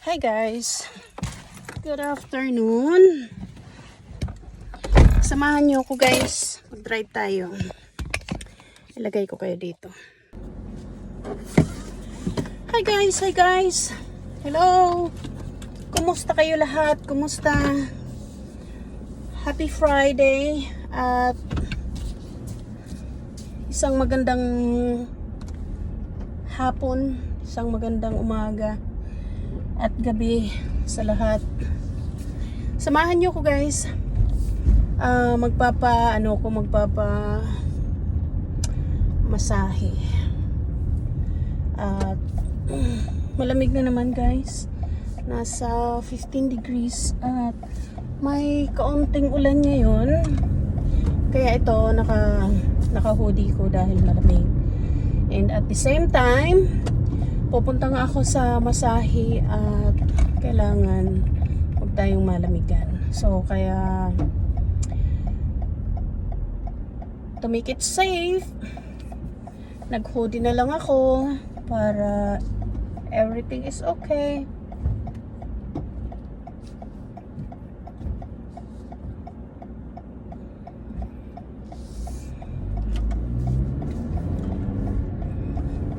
Hi guys, good afternoon. Samahan niyo ako guys, mag-drive tayo. Ilagay ko kayo dito. Hi guys, hello. Kumusta kayo lahat? Kumusta? Happy Friday at isang magandang hapon, isang magandang umaga at gabi sa lahat. Samahan niyo ko guys. Magpapa masahe. At malamig na naman guys. Nasa 15 degrees at may kaunting ulan ngayon. Kaya ito naka-hoodie ko dahil malamig. And at the same time, pupunta nga ako sa masahe at kailangan huwag tayong malamigan. So, kaya to make it safe, nag-hoodie na lang ako para everything is okay.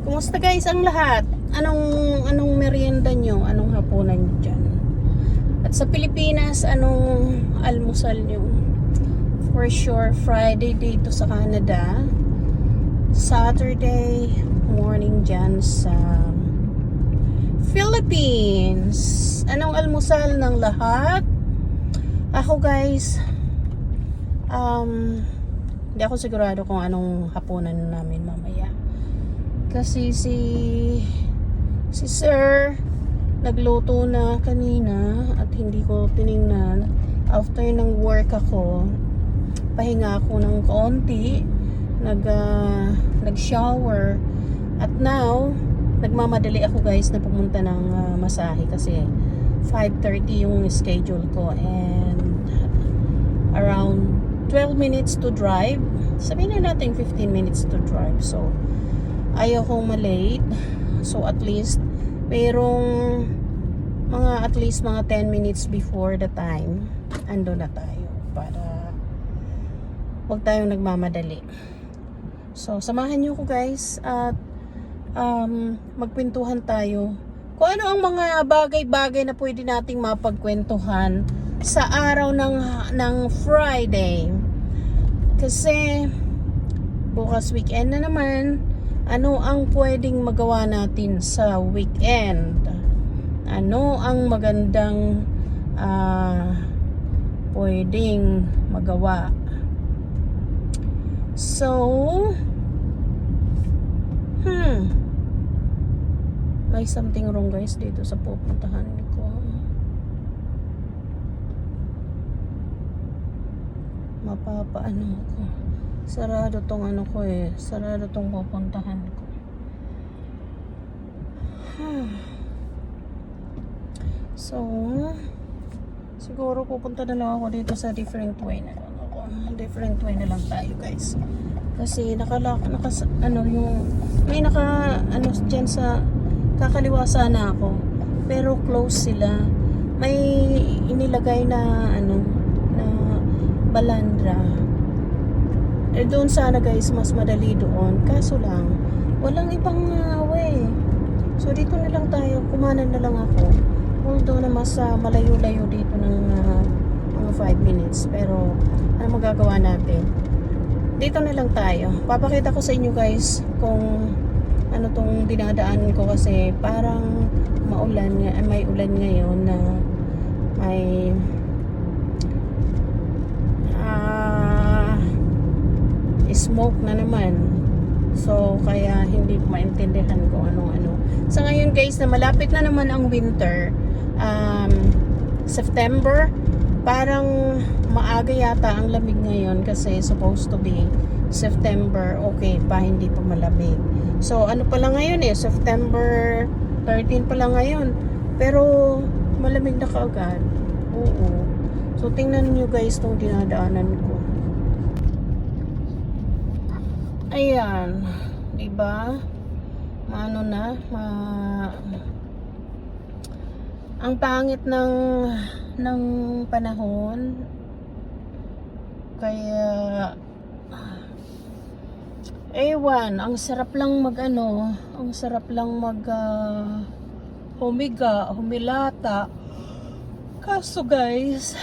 Kumusta guys ang lahat? Anong merienda nyo? Anong hapunan nyo dyan? At sa Pilipinas, anong almusal nyo? For sure, Friday dito sa Canada. Saturday morning dyan sa Philippines. Anong almusal ng lahat? Ako guys, hindi ako sigurado kung anong hapunan namin mamaya. Kasi si Sir nagluto na kanina at hindi ko tiningnan. After ng work ako, pahinga ako ng konti, nag-shower, at now nagmamadali ako guys na pumunta ng masahe kasi 5:30 yung schedule ko and around 12 minutes to drive. Sabihin na natin 15 minutes to drive. So ayaw kong malate. So at least merong at least mga 10 minutes before the time ando na tayo para huwag tayong nagmamadali. So samahan niyo ko guys at magkwentuhan tayo kung ano ang mga bagay-bagay na pwede nating mapagkwentuhan sa araw ng Friday. Kasi bukas weekend na naman. Ano ang pwedeng magawa natin sa weekend? Ano ang magandang pwedeng magawa? So, may something wrong guys dito sa pupuntahan ko. Mapapaano ko. Sarado tong sarado tong pupuntahan ko. So, siguro pupunta na lang ako dito sa different way na lang ako. Different way na lang tayo guys. Kasi dyan sa kakaliwa sana ako. Pero close sila. May inilagay na na balandra. Doon sana guys, mas madali doon. Kaso lang, walang ibang way. So dito na lang tayo, kumanan na lang ako. Although na mas malayo-layo dito ng mga 5 minutes. Pero ano magagawa natin? Dito na lang tayo. Papakita ko sa inyo guys kung ano tong dinadaanan ko kasi parang may ulan ngayon na may smoke na naman. So, kaya hindi ko maintindihan kung ano. Sa ngayon guys, na malapit na naman ang winter, September, parang maaga yata ang lamig ngayon kasi supposed to be September, okay pa, hindi pa malamig. So, ano pa lang ngayon September 13 pa lang ngayon. Pero, malamig na kaagad. Oo. So, tingnan nyo guys itong dinadaanan ko. Ayan, diba? Ang pangit ng panahon. Kaya ewan, ang sarap lang ang sarap lang humilata. Kaso guys,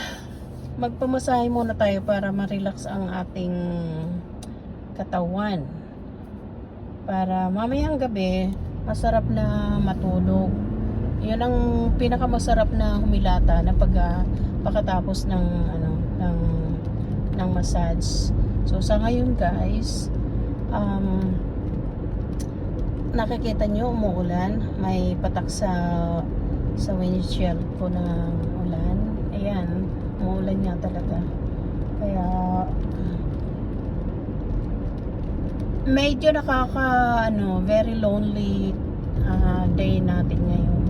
magpamasahe muna tayo para ma-relax ang ating katawan. Para mamayang gabi, masarap na matulog. Yun ang pinakamasarap na humilata na pagkatapos ng massage. So sa ngayon guys, nakikita nyo umuulan, may patak sa windshield ko ng ulan. Ayan, umuulan nga talaga. Kaya medyo very lonely day natin ngayon.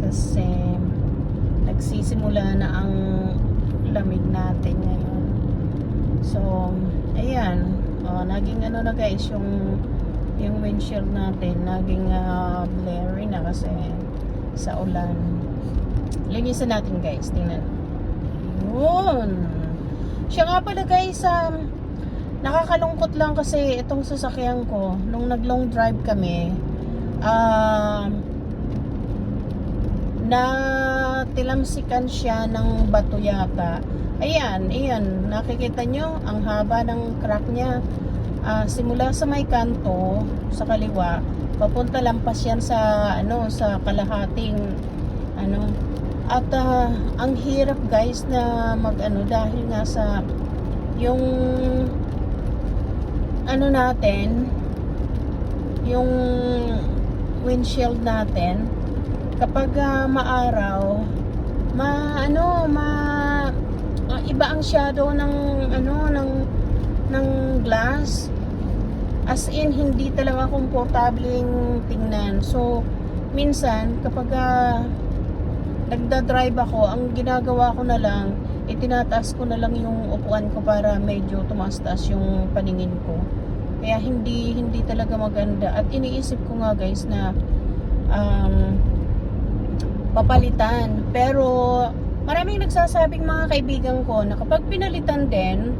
Kasi nagsisimula na ang lamig natin ngayon. So, ayan. Naging na guys, yung windshield natin, naging blurry na kasi sa ulan. Linisan natin guys, tingnan. Yun. Siya nga pala guys, nakakalungkot lang kasi itong sasakyan ko, nung nag-long drive kami, na tilamsikan siya ng bato yata. Ayan, nakikita nyo ang haba ng crack niya. Simula sa may kanto sa kaliwa, papunta lampas yan sa sa kalahating at ang hirap guys na dahil nga sa yung natin, yung windshield natin, kapag maaraw, iba ang shadow ng glass. As in, hindi talaga komportableng tingnan. So, minsan, kapag nagda-drive ako, ang ginagawa ko na lang, itinataas ko na lang yung upuan ko para medyo tumaas-taas yung paningin ko. Kaya hindi talaga maganda. At iniisip ko nga guys na papalitan. Pero maraming nagsasabing mga kaibigan ko na kapag pinalitan din,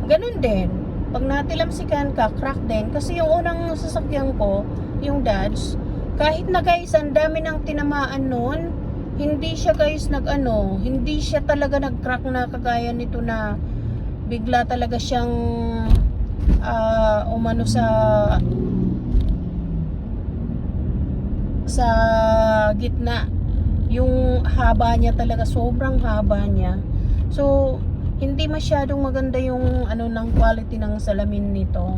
ganun din. Pag natilamsikan ka, crack din. Kasi yung unang sasakyan ko, yung Dodge, kahit na guys, ang dami ng tinamaan nun, hindi siya guys hindi siya talaga nag-crack na kagaya nito na bigla talaga siyang umano sa gitna. Yung haba niya talaga, sobrang haba niya. So, hindi masyadong maganda yung ng quality ng salamin nito.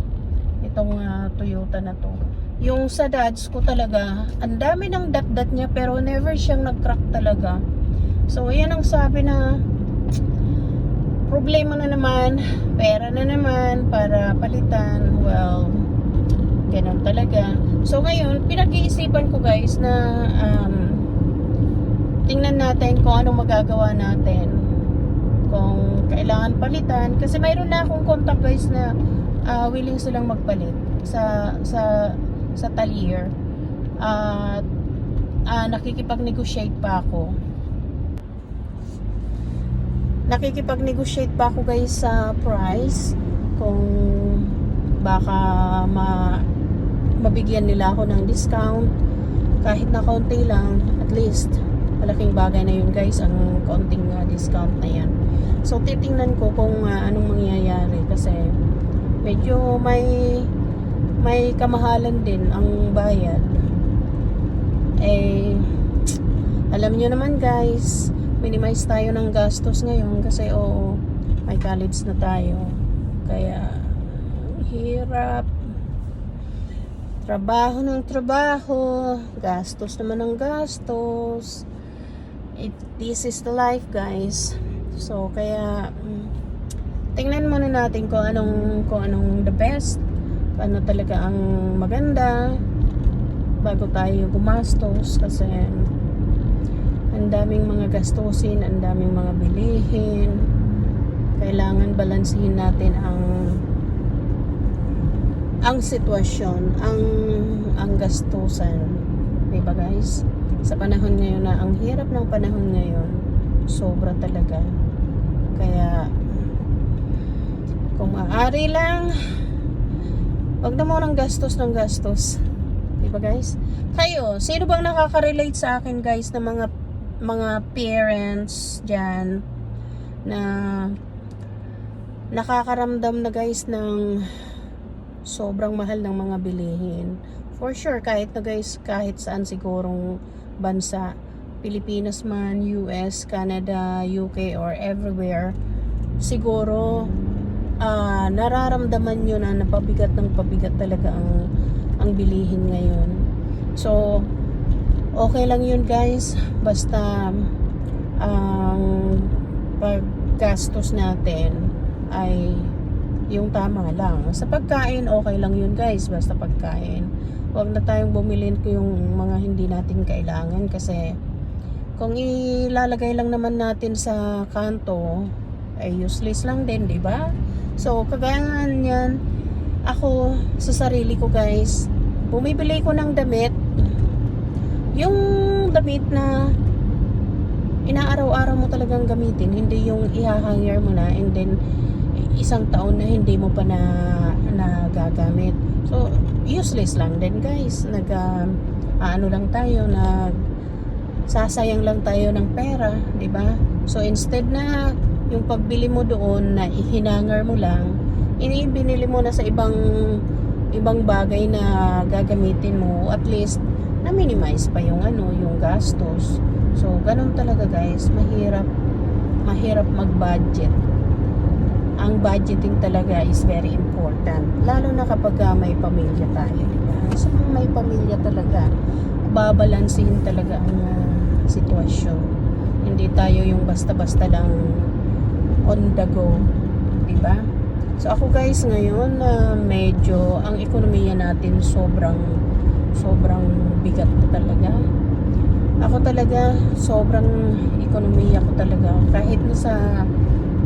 Itong Toyota na to. Yung sa Dodge ko talaga, ang dami ng dat-dat niya pero never siyang nag-crack talaga. So, yan ang sabi na problema na naman, pera na naman para palitan. Well, ganun talaga. So, ngayon, pinag-iisipan ko guys na tingnan natin kung anong magagawa natin. Kung kailangan palitan. Kasi mayroon na akong contact guys na willing silang magpalit sa Talier. Nakikipag-negotiate pa ako. Nakikipag-negotiate pa ako guys sa price. Kung baka mabigyan nila ako ng discount. Kahit na konti lang, at least malaking bagay na yun guys, ang konting discount na yan. So titingnan ko kung anong mangyayari kasi medyo may kamahalan din ang bayad. Alam nyo naman guys, minimize tayo ng gastos ngayon kasi may college na tayo. Kaya hirap. Trabaho ng trabaho, gastos naman ng gastos. This is the life guys. So kaya tingnan muna natin kung anong the best, ano talaga ang maganda bago tayo gumastos kasi ang daming mga gastusin, ang daming mga bilihin. Kailangan balansehin natin ang sitwasyon, ang gastusan. Diba guys? Sa panahon ngayon na ang hirap ng panahon ngayon, sobra talaga. Kaya kung maaari lang, wag na mo ng gastos ng gastos. Diba guys? Kayo, sino bang nakaka-relate sa akin guys na mga parents dyan na nakakaramdam na guys ng sobrang mahal ng mga bilihin? For sure, kahit na guys, kahit saan sigurong bansa, Pilipinas man, US, Canada, UK, or everywhere, siguro nararamdaman nyo na napabigat ng pabigat talaga ang bilihin ngayon. So, okay lang yun guys, basta ang paggastos natin ay yung tama lang. Sa pagkain, okay lang yun guys, basta pagkain. Huwag na tayong bumili ko yung mga hindi natin kailangan kasi kung ilalagay lang naman natin sa kanto ay useless lang din, di ba? So, kagaya nga yan, ako sa sarili ko guys, bumibili ko ng damit, yung damit na inaaraw-araw mo talagang gamitin, hindi yung ihahanger mo na and then isang taon na hindi mo pa nagagamit. So, useless lang din guys. Ano lang tayo, sasayang lang tayo ng pera, di ba? So, instead na yung pagbili mo doon na ihinangar mo lang, binili mo na sa ibang bagay na gagamitin mo, at least na-minimize pa yung yung gastos. So, ganun talaga guys, mahirap mag-budget. Ang budgeting talaga is very important, lalo na kapag may pamilya tayo, diba? So, may pamilya talaga, babalansin talaga ang sitwasyon. Hindi tayo yung basta-basta lang on the go, diba? So ako guys ngayon medyo ang ekonomiya natin sobrang bigat ko talaga. Ako talaga sobrang ekonomiya ko talaga, kahit na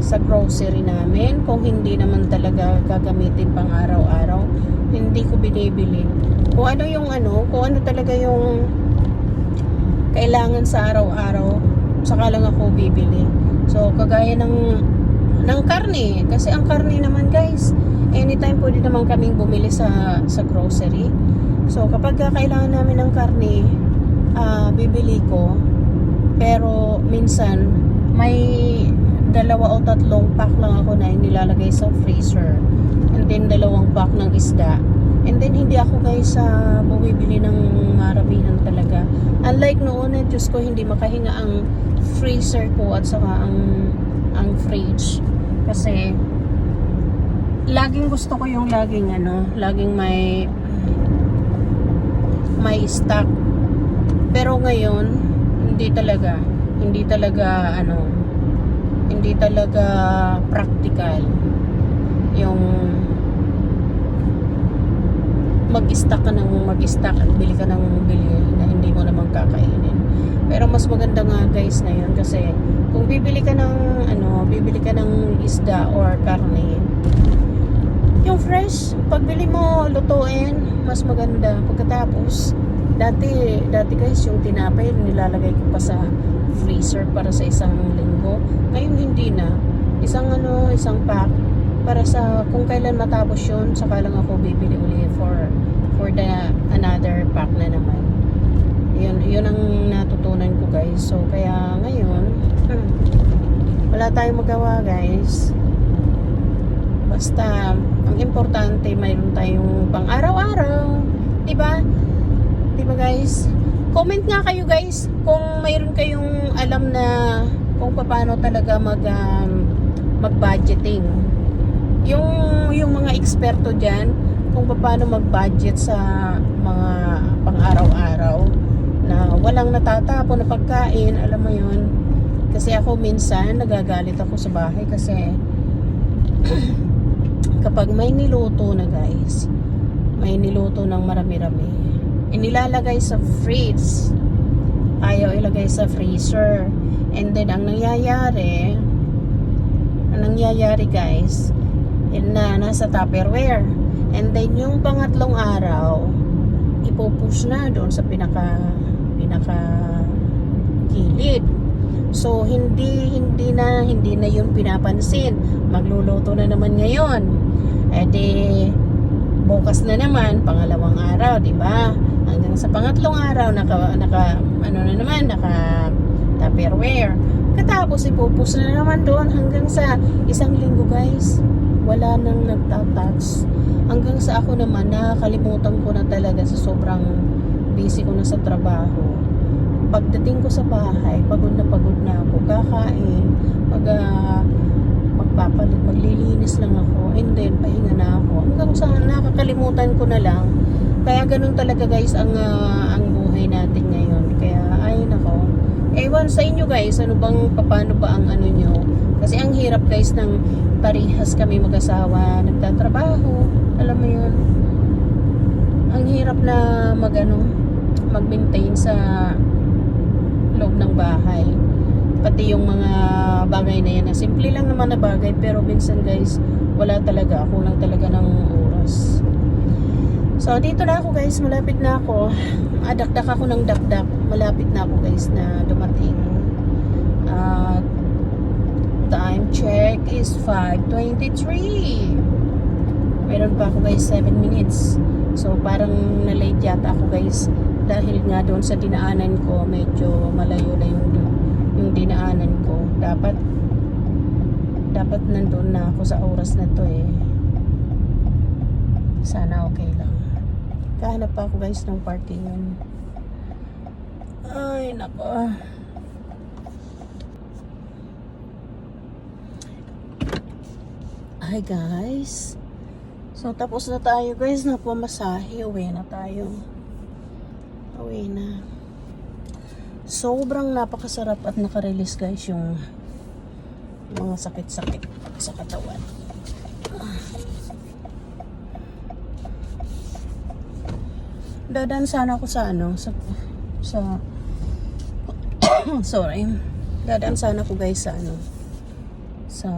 sa grocery namin, kung hindi naman talaga gagamitin pang araw-araw, hindi ko binibili. Kung ano talaga yung kailangan sa araw-araw, saka lang ako bibili. So kagaya ng karne, kasi ang karne naman guys, anytime pwede naman kaming bumili sa grocery. So kapag kailangan namin ng karne, bibili ko. Pero minsan may 2 o 3 pack lang ako na nilalagay sa freezer, and then 2 pack ng isda, and then hindi ako guys bumibili ng maramihan talaga. Unlike noon, Diyos ko, hindi makahinga ang freezer ko at saka ang fridge, kasi laging gusto ko yung laging may stock. Pero ngayon hindi talaga practical yung mag-stock at bili ka ng bili na hindi mo naman kakainin. Pero mas maganda nga guys ngayon, kasi kung bibili ka ng isda or karne, yung fresh, pagbili mo, lutuin, mas maganda. Pagkatapos, dati guys, yung tinapay nilalagay ko pa sa freezer para sa isang linggo. Ngayon hindi na. Isang pack para sa kung kailan matapos yun, saka lang ako bibili uli for the another pack na naman. Yun ang natutunan ko guys. So kaya ngayon wala tayong magawa guys. Basta ang importante mayroon tayong pang araw-araw, diba guys? Comment nga kayo guys kung mayroon kayong alam na kung paano talaga mag-budgeting. Yung mga eksperto dyan, kung paano mag-budget sa mga pang-araw-araw na walang natatapon na pagkain, alam mo yun. Kasi ako minsan nagagalit ako sa bahay kasi kapag may niluto na guys, may niluto ng marami-rami, inilalagay sa fridge, ayaw ilagay sa freezer, and then ang nangyayari guys, nasa Tupperware, and then yung pangatlong araw ipupush na doon sa pinaka pinaka gilid. So hindi na yun pinapansin. Magluluto na naman ngayon. Eh di bukas na naman pangalawang araw, di ba? Hanggang sa pangatlong araw naka Tupperware. Katapos ipupus na naman doon hanggang sa isang linggo, guys. Wala nang nagtatouch. Hanggang sa ako naman nakakalimutan ko na talaga sa sobrang busy ko na sa trabaho. Pagdating ko sa bahay, pagod na ako, kakain, magpapalit, maglilinis lang ako, and then pahinga na ako. Hanggang sa nakakalimutan ko na lang. Kaya ganun talaga, guys, ang buhay natin ngayon. Kaya ay nako. Ewan sa inyo, guys, paano ba ang ano nyo? Kasi ang hirap, guys, ng parehas kami mag-asawa, nagtatrabaho, alam mo yun. Ang hirap na mag-maintain sa loob ng bahay. Pati yung mga bagay na yan, na simple lang naman na bagay, pero minsan, guys, wala talaga, kulang talaga ng oras. So dito na ako, guys, malapit na ako. Dakdak ako ng dakdak. Malapit na ako, guys, na dumating. Time check is 5:23. Meron pa ako, guys, 7 minutes. So parang na-late yata ako, guys, dahil nga doon sa dinaanan ko, medyo malayo na yung dinaanan ko. Dapat nandun na ako sa oras na to eh. Sana okay lang. Kahanap pa ako, guys, ng parking yun. Ay nako. Hi, guys. So tapos na tayo, guys, na pumasahe. Uwi na tayo. Uwi na. Sobrang napakasarap at nakarelease, guys, yung mga sakit-sakit sa katawan. Dadaan sana ako sa sorry. Dadaan sana ako, guys, sa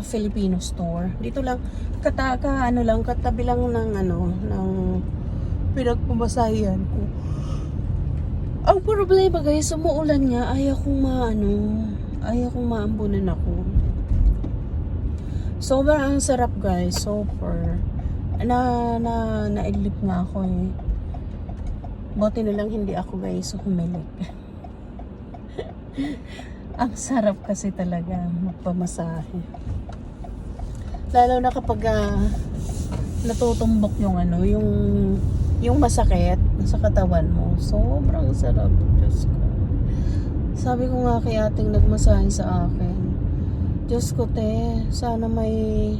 Filipino store. Dito lang katabi lang ng pinagpumasahihan ko. Ang problema, guys, umuulan nga, ayaw kong maambunan ako. Sobrang sarap, guys, super. Naidlip nga ako eh. Buti na lang hindi ako, guys, humilik. Ang sarap kasi talaga magpamasahe. Lalo na kapag natutumbok yung masakit sa katawan mo. Sobrang sarap. Diyos ko. Sabi ko nga kay ating nagmasahe sa akin, Diyos ko, te, sana may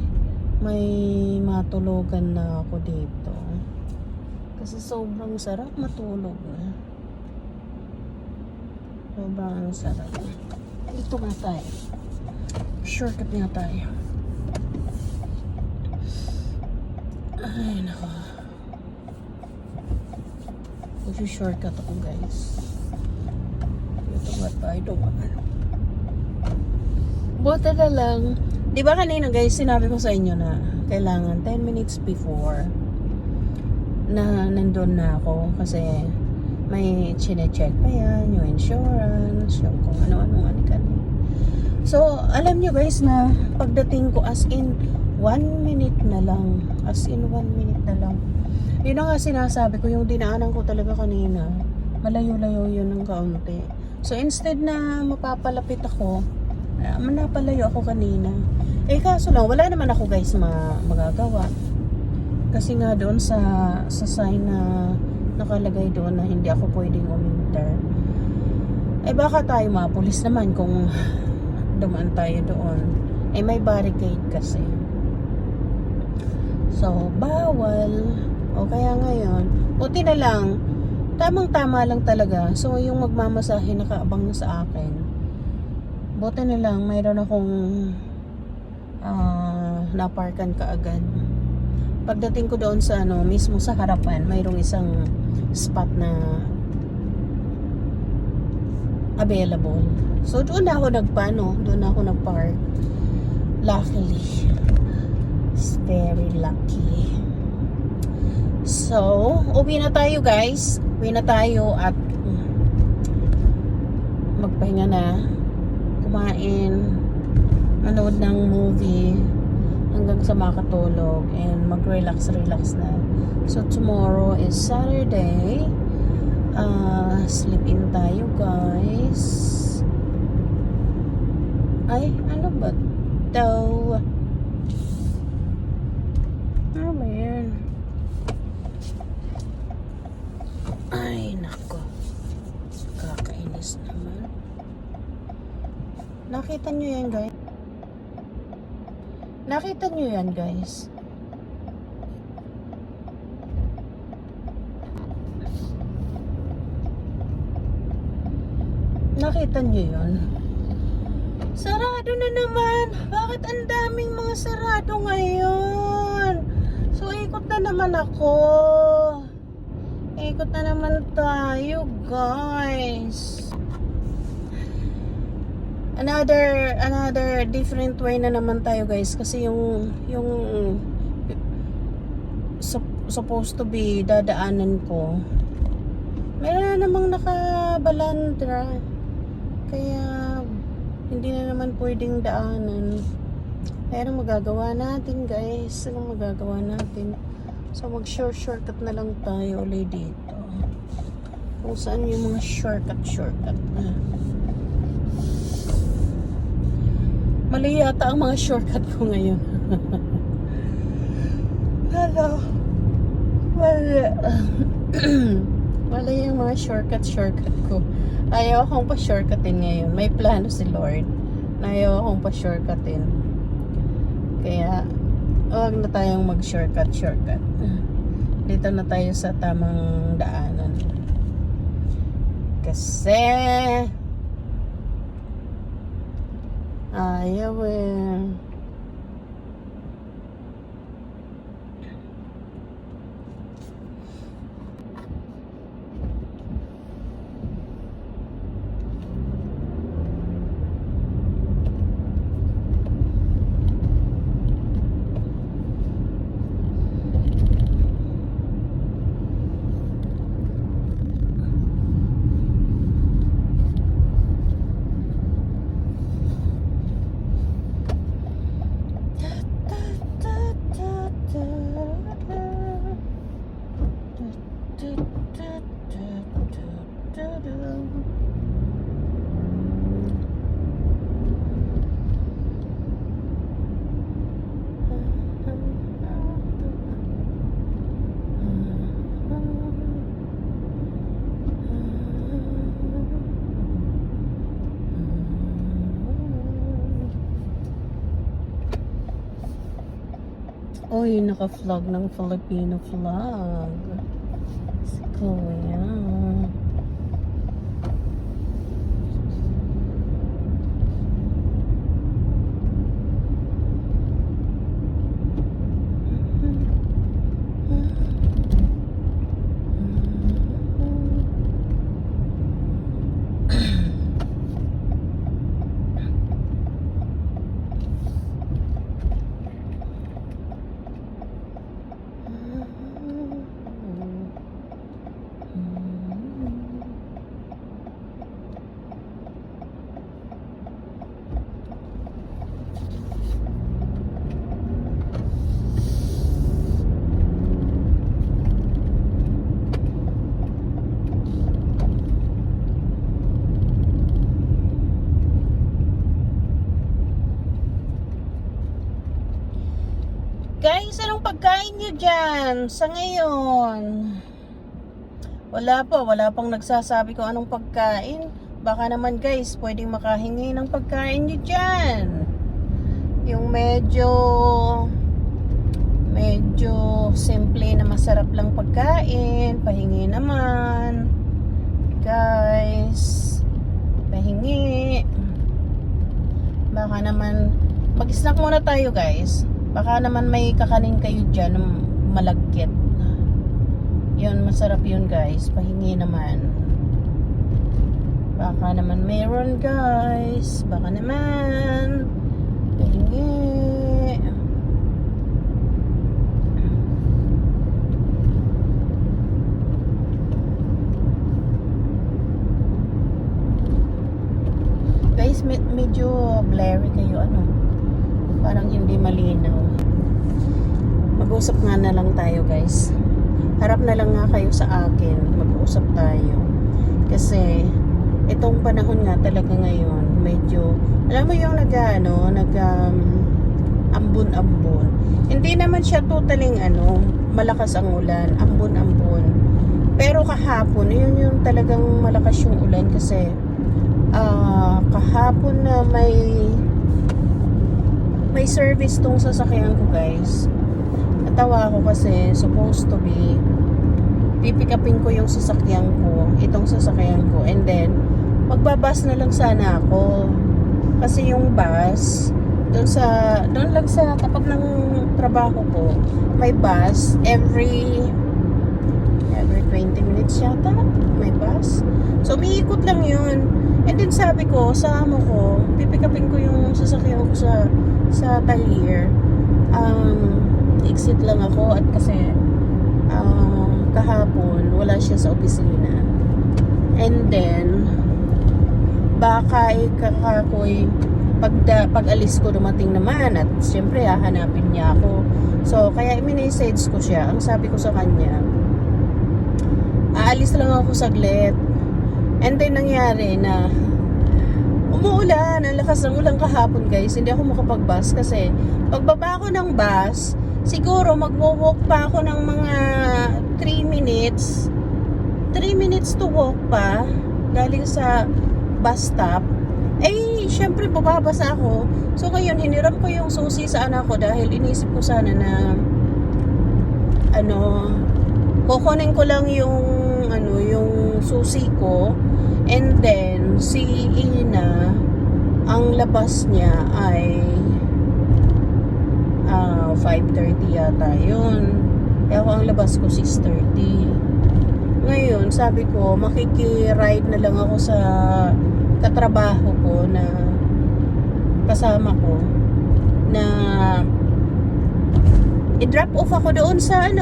matulugan na ako dito. Kasi sobrang sarap matulog. Sobrang sarap. Dito nga tayo. Shortcut nga tayo. Ay, nako. Mag-shortcut ako, guys. Dito nga tayo. Buti na lang. Di ba kanina, guys, sinabi ko sa inyo na kailangan 10 minutes before na nandun na ako kasi may chine-check pa yan, yung insurance, yung kung ano-ano ka. So, alam nyo, guys, na pagdating ko as in 1 minute na lang. As in 1 minute na lang. Yun ang nga sinasabi ko, yung dinaanan ko talaga kanina, malayo-layo yun ng kaunti. So, instead na mapapalapit ako, napalayo ako kanina. Eh kaso lang, wala naman ako, guys, magagawa. Kasi nga doon sa sign na nakalagay doon na hindi ako pwedeng uminter. Eh baka tayo mapulis naman kung dumaan tayo doon. Eh may barricade kasi. So, bawal. O kaya ngayon, buti na lang, tamang-tama lang talaga. So, yung magmamasahe nakaabang na sa akin. Buti na lang, mayroon akong naparkan kaagad. Pagdating ko doon sa mismo sa harapan, mayroong isang spot na available. So doon ako nagpark. Luckily. It's very lucky. So, uwi na tayo, guys. Uwi na tayo at magpahinga na, kumain, manood ng movie hanggang sa makatulog and mag-relax na. So tomorrow is Saturday. Sleep in tayo guys. Ay, ano ba daw? Ano ba yan? Ay, nako. Kakainis naman. Nakita nyo yan guys? Nakita nyo yan guys? Nakita nyo yun? Sarado na naman. Bakit ang daming mga sarado ngayon? So, ikot na naman ako. Ikot na naman tayo, guys. Another different way na naman tayo, guys. Kasi yung supposed to be dadaanan ko, meron na namang nakabalandra. Kaya hindi na naman pwedeng daanan. Kaya anong magagawa natin guys? Anong magagawa natin? So mag-shortcut na lang tayo ulit dito. Kung saan yung mga shortcut na. Mali yata ang mga shortcut ko ngayon. Hello. Wala yung mga shortcut ko. Ayaw akong pa-shortcutin ngayon. May plano si Lord na ayaw akong pa-shortcutin. Kaya, huwag na tayong mag-shortcut. Dito na tayo sa tamang daanan. Kasi, ayaw eh. Uy, naka-vlog ng Filipino vlog. Si Kuya. Guys, anong pagkain nyo dyan sa ngayon? Wala pang nagsasabi kung anong pagkain. Baka naman guys, pwedeng makahingi ng pagkain nyo dyan. Yung medyo simple na masarap lang pagkain. Pahingi naman. Guys, pahingi. Baka naman, mag-snack muna tayo guys. Baka naman may kakanin kayo dyan ng malagkit. Yun, masarap yun guys. Pahingi naman. Baka naman meron guys. Baka naman. Pahingi. medyo blurry kayo, ano? Parang hindi malinaw. Mag-usap nga na lang tayo, guys. Harap na lang nga kayo sa akin. Mag-usap tayo. Kasi, itong panahon nga talaga ngayon, medyo, alam mo yung ambon-ambon. Hindi naman siya totaling, malakas ang ulan. Ambon-ambon. Pero kahapon, yun yung talagang malakas yung ulan kasi, kahapon na may service tong sasakyan ko, guys. Natawa ako kasi supposed to be pipick upin ko yung sasakyan ko, itong sasakyan ko, and then magbabas na lang sana ako kasi yung bus doon lang sa tapat ng trabaho ko, may bus every 20 minutes yata may bus, so umiikot lang yun. And then sabi ko sa amo ko, pipikapin ko yung sasakyan ko sa Talir. Exit lang ako at kasi kahapon wala siya sa opisina. And then baka kakakoy pag alis ko dumating naman at siyempre hahanapin niya ako. So kaya i-message ko siya. Ang sabi ko sa kanya, aalis lang ako saglit. And then nangyari na umuulan, ang lakas ng ulan kahapon, guys. Hindi ako makapag-bus kasi pagbaba ko ng bus, siguro magwo-walk pa ako ng mga 3 minutes. 3 minutes to walk pa galing sa bus stop. Eh, syempre bababasa ako. So ngayon, hiniram ko yung susi sa anak ko dahil inisip ko sana na kukunin ko lang yung susi ko. And then, si Ina, ang labas niya ay 5:30 yata yun. Kaya ako ang labas ko 6:30. Ngayon, sabi ko, makiki-ride na lang ako sa katrabaho ko na kasama ko na i-drop off ako doon sa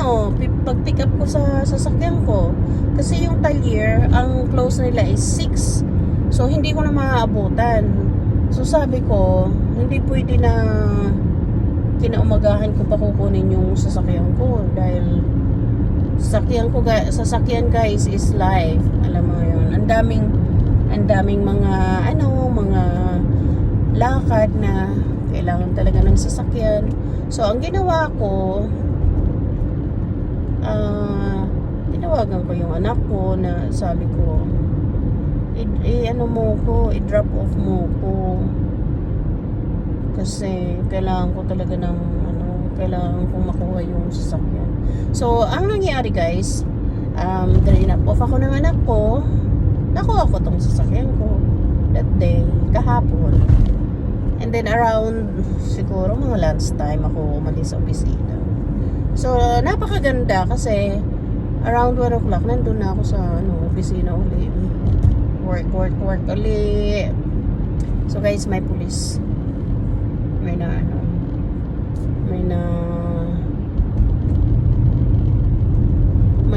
pag-pick up ko sa sasakyan ko. Kasi yung Talir, ang close nila is 6. So, hindi ko na maaabutan. So, sabi ko, hindi pwede na kinaumagahan ko pa kukunin yung sasakyan ko. Dahil sasakyan guys is life. Alam mo yun. Ang daming mga mga lakad na kailangan talaga ng sasakyan. So, ang ginawa ko, tinawagan ko yung anak ko na sabi ko, i-drop off mo ko. Kasi kailangan ko talaga kailangan kong makuha yung sasakyan. So, ang nangyari guys, drop off ako ng anak ko, nakuha ko tong sasakyan ko that day, kahapon. And then around, siguro mga lunch time ako umalis sa opisina. So, napakaganda kasi around 1 o'clock nandun na ako sa opisina uli. Work uli. So guys, may pulis. May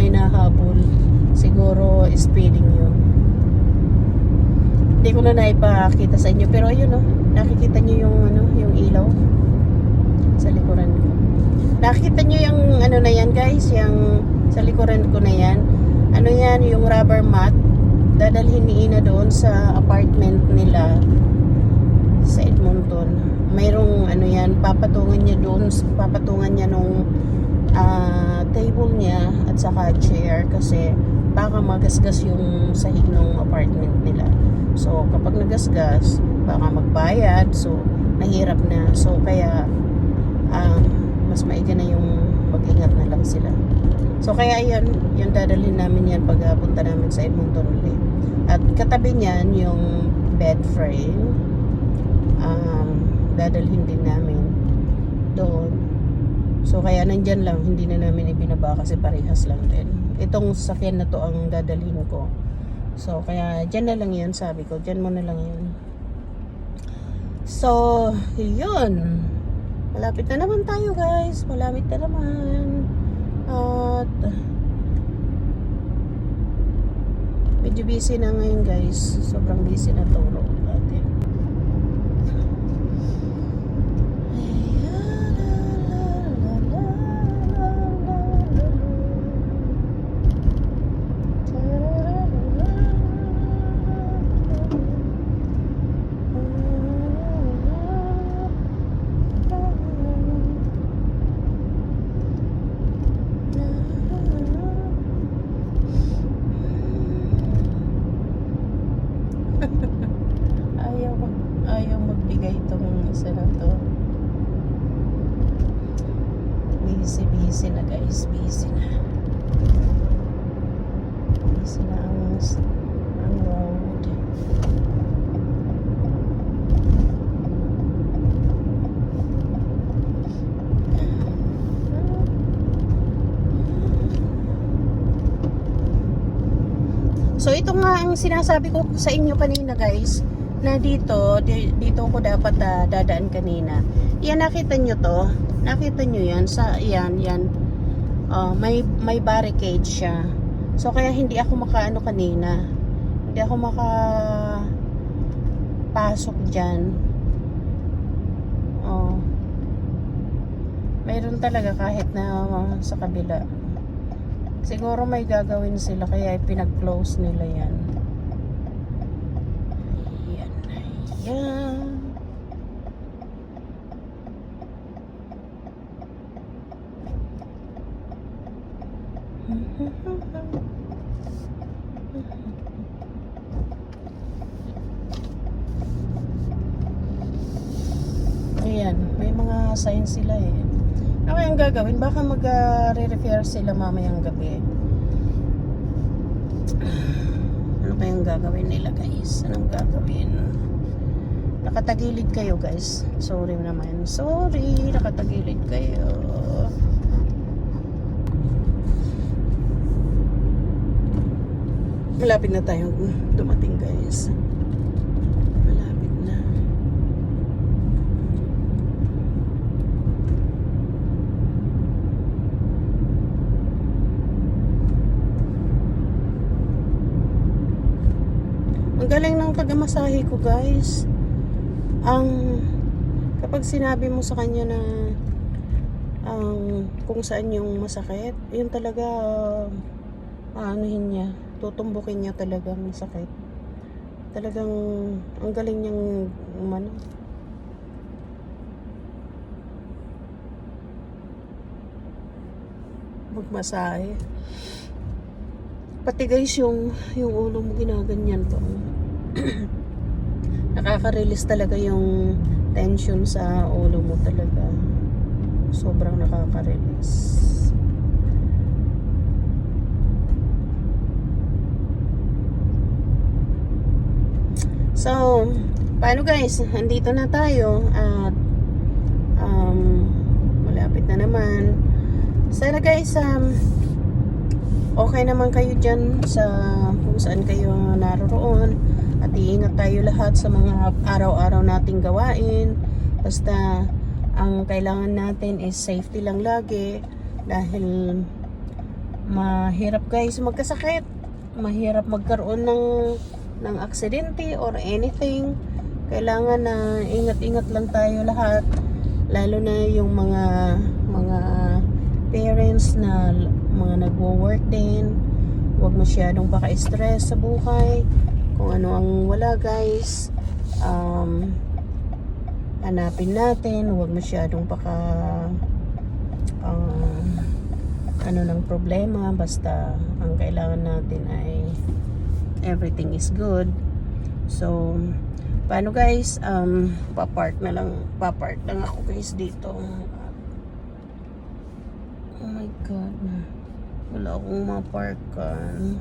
nahabol. Siguro speeding yun. Hindi ko na naipakita sa inyo, pero ayun nakikita nyo yung ilaw sa likuran ko. Nakikita nyo yung na yan guys, yung sa likuran ko na yan. Yan, yung rubber mat. Dadalhin ni Ina doon sa apartment nila sa Edmonton. Mayroong yan, papatungan niya nung table niya at saka chair kasi baka magasgas yung sahig ng apartment nila. So, kapag nagasgas, baka magbayad. So, nahirap na. So, kaya mas maiga na yung mag-ingat na lang sila. So, kaya yung dadalhin namin yan pag punta namin sa Edmonton ulit. At katabi niyan, yung bed frame, dadalhin din namin doon. So, kaya nandyan lang, hindi na namin ibinaba kasi parehas lang din. Itong sasakyan na to ang dadalhin ko. So, kaya dyan na lang yun, sabi ko. Dyan mo na lang yun. So, yun. Malapit na naman tayo, guys. Malapit na naman. At medyo busy na ngayon, guys. Sobrang busy na turo natin. guys, busy na. Busy na ang road. So ito nga ang sinasabi ko sa inyo kanina guys, na dito ko dapat dadaan kanina. Yan, nakita nyo to? Nakita nyo yan? Yan. May barricade siya. So kaya hindi ako makaano kanina. Hindi ako makapasok dyan. Mayroon talaga kahit na sa kabila. Siguro may gagawin sila kaya pinag-close nila yan. Ayan. Ayan, may mga signs sila eh. Ano kayang gagawin? Baka mag-re-repair sila mamayang gabi. Ano kayang gagawin nila guys? Anong gagawin? Nakatagilid kayo guys. Sorry naman. Sorry, nakatagilid kayo. Malapit na tayong dumating guys. Malapit na. Ang galing ng pagmamasahe ko guys. Kapag sinabi mo sa kanya na kung saan yung masakit, yun talaga aanuhin niya, tutumbukin niya talaga masakit. Talagang ang galing niyang magmasahe. Pati guys yung ulo mo ginaganyan pa. Nakaka-release talaga yung tension sa ulo mo talaga. Sobrang nakaka-release. So, paano guys? Andito na tayo at malapit na naman. Sana guys, okay naman kayo dyan sa kung saan kayo naroon. At iingat tayo lahat sa mga araw-araw nating gawain. Basta ang kailangan natin is safety lang lagi. Dahil mahirap guys magkasakit. Mahirap magkaroon ng aksidente or anything. Kailangan na ingat-ingat lang tayo lahat. Lalo na yung mga parents na mga nagwo-work din. Huwag masyadong paka-stress sa buhay. Kung ano ang wala guys, hanapin natin. Huwag masyadong ano ng problema. Basta ang kailangan natin ay everything is good. So paano guys, papark lang ako guys dito. Oh my god, wala akong maparkan.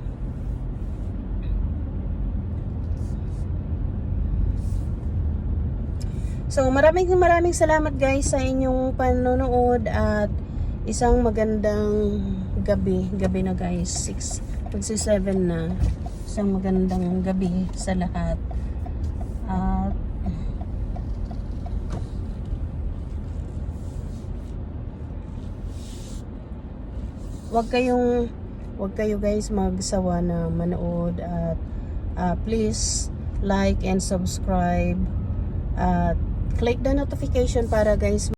So maraming salamat guys sa inyong panonood at isang magandang gabi na guys. 6:07 na. Isang magandang gabi sa lahat. At wag kayo guys magsawa na manood at please like and subscribe at click the notification para guys